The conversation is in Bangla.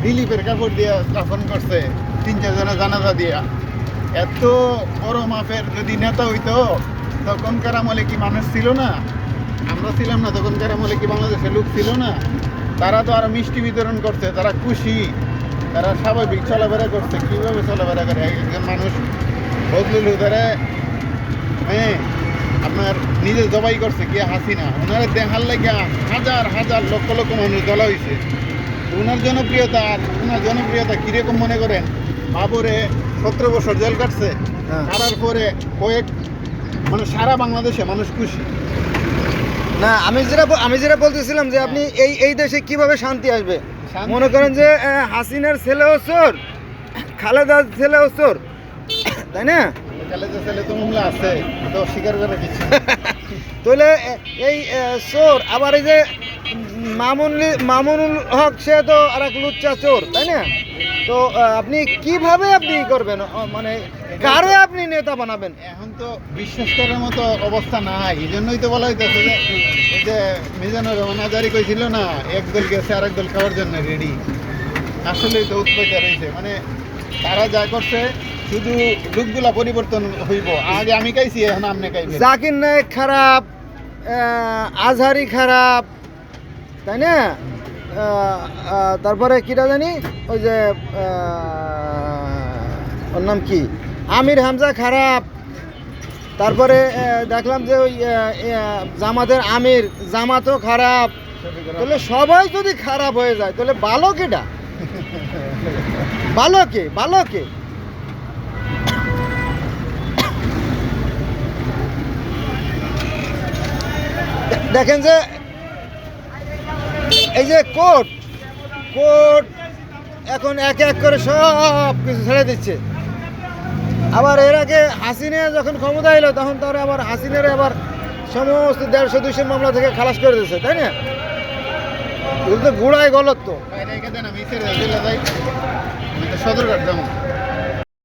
রিলিফের কাপড় দিয়ে দাফন করছে, 3-4 জনের জানাজা দিয়া। এত বড় মাপের যদি নেতা হইতো, তখনকার আমলে কি মানুষ ছিল না? আমরা ছিলাম না তখনকার আমলে? কি বাংলাদেশের লোক ছিল না? তারা তো আরো মিষ্টি বিতরণ করছে, তারা খুশি, তারা স্বাভাবিক চলাফেরা করছে। কিভাবে চলাফেরা করে একজন মানুষ? বদলুল হুদারে হ্যাঁ আপনার নিজে জবাই করছে কি হাসিনা, ওনারা দেখার লাগে হাজার হাজার লক্ষ লক্ষ মানুষ দলা হয়েছে। ওনার জনপ্রিয়তা আর ওনার জনপ্রিয়তা কিরকম মনে করেন? বাবরে 17 বছর জেল কাটছে, কাটার পরে মানে সারা বাংলাদেশে মানুষ খুশি না। আমি যেটা বলতেছিলাম যে আপনি এই দেশে কিভাবে শান্তি আসবে? শান্তি- মনে করেন যে হাসিনার ছেলেও চোর, খালেদার ছেলেও চোর, তাই না? খালেদা ছেলে তো মামলা আছে, তো স্বীকার করে কিছু তাহলে এই চোর, আবার এই যে মামুনুল হক, সে তো আর এক লুচ্চা চোর, তাই না? তো আপনি কিভাবে আপনি করবেন, মানে কারে আপনি নেতা বানাবেন? এখন তো বিশ্বাস করার মতো অবস্থা নাই। এই জন্যই তো বলা হইতেছে যে এই যে মিজানুর রহমান আজারি কইছিল না, এক দল গেছে আরেক দল খাওয়ার জন্য রেডি। আসলেই তো উৎপত্তি রয়েছে, মানে তারা যা করছে শুধু লোকগুলা পরিবর্তন হইব। আগে আমি খাইছি, এখন আপনি খাইবেন। জাকির নায়েক খারাপ, আজহারি খারাপ, তাই না? তারপরে কিটা জানি, ওই যে ওর নাম কি, আমির হামজা খারাপ। তারপরে দেখলাম যে ওই জামাতের আমির, জামাতও খারাপ। তাহলে সবাই যদি খারাপ হয়ে যায়, তাহলে ভালো কেটা? ভালো কে? দেখেন যে এই যে কোর্ট এখন এক এক করে সব কিছু ছেড়ে দিচ্ছে। আবার এর আগে হাসিনা যখন ক্ষমতা এলো, তখন তারা আবার হাসিনার আবার সমস্ত 150-200 মামলা থেকে খালাস করে দিচ্ছে, তাই না? এগুলো তো গুড়ায় গলত তো। বাইরে রেখে দেন, আমি ছেড়ে দিলে যাই, আমি তো সদরঘাট যাবো।